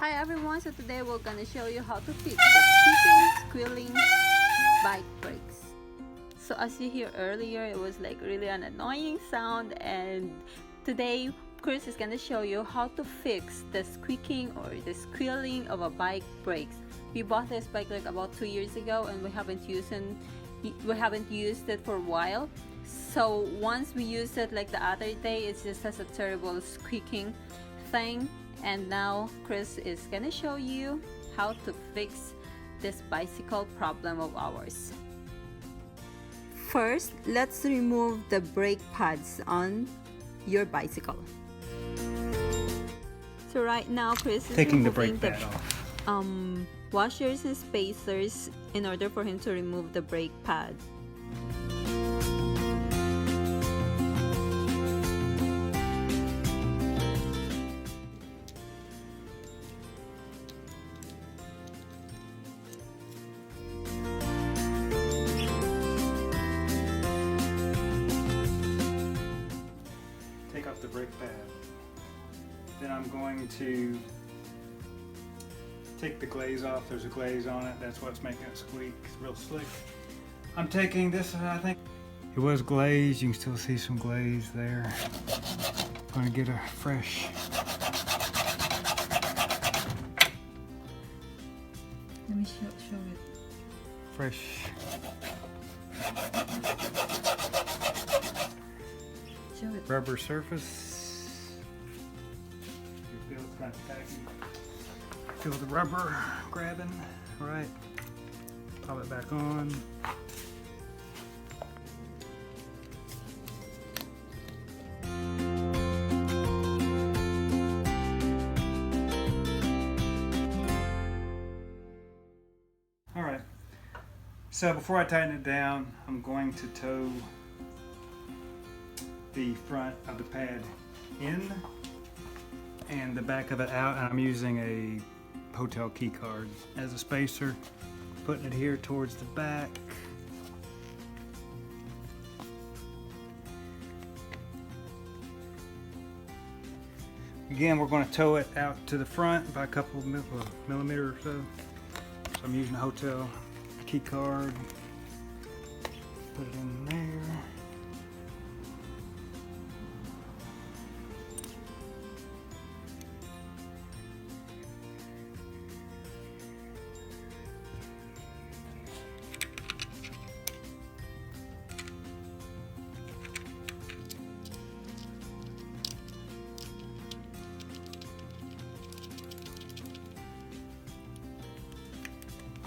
Hi everyone, so today we're gonna show you how to fix the squeaking bike brakes. So as you hear earlier, it was like really an annoying sound, and today Chris is gonna show you how to fix the squeaking or the squealing of a bike brakes. We bought this bike like about 2 years ago, and we haven't used it for a while. So once we used it like the other day, it just has a terrible squeaking thing. And now Chris is gonna show you how to fix this bicycle problem of ours. First, let's remove the brake pads on your bicycle. So right now Chris is taking the removing brake pad off. Washers and spacers in order for him to remove the brake pad. Take off the brake pad. Then I'm going to take the glaze off. There's a glaze on it. That's what's making it squeak. It's real slick. I'm taking this, I think it was glaze. You can still see some glaze there. I'm going to get a fresh. Let me show it. Fresh. Show it. Rubber surface. You feel it's kind of tacky. Feel the rubber grabbing. All right. Pop it back on. All right. So before I tighten it down, I'm going to tow the front of the pad in and the back of it out, and I'm using a hotel key card as a spacer, putting it here towards the back. Again, we're going to tow it out to the front by a couple of millimeters or so. So I'm using a hotel key card, put it in there.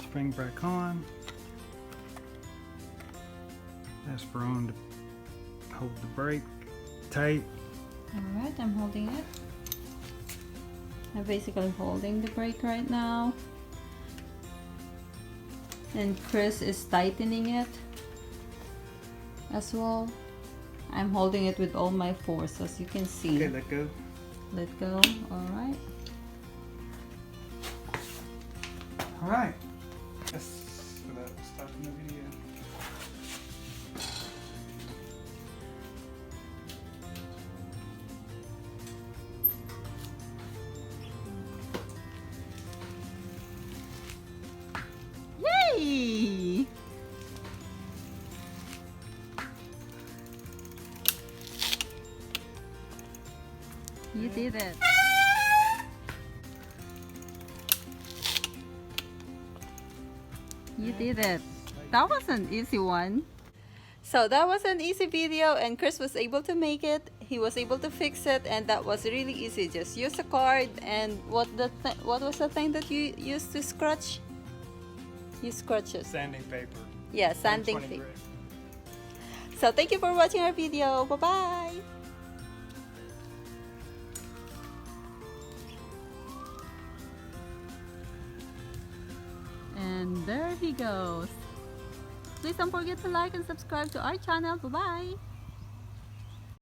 Spring back on. That's for on to hold the brake tight. Alright, I'm holding it. I'm basically holding the brake right now. And Chris is tightening it as well. I'm holding it with all my force, as you can see. Okay, let go. Let go, alright. Alright. That's without stopping the video. Yay! You did it. You did it. That was an easy one. So that was an easy video, and Chris was able to make it. He was able to fix it, and that was really easy. Just use a card, and what was the thing that you used to scratch? You scratch it. Sanding paper. Yeah, sanding 120 paper. grit. So thank you for watching our video. Bye bye. And there he goes. Please don't forget to like and subscribe to our channel. Bye bye.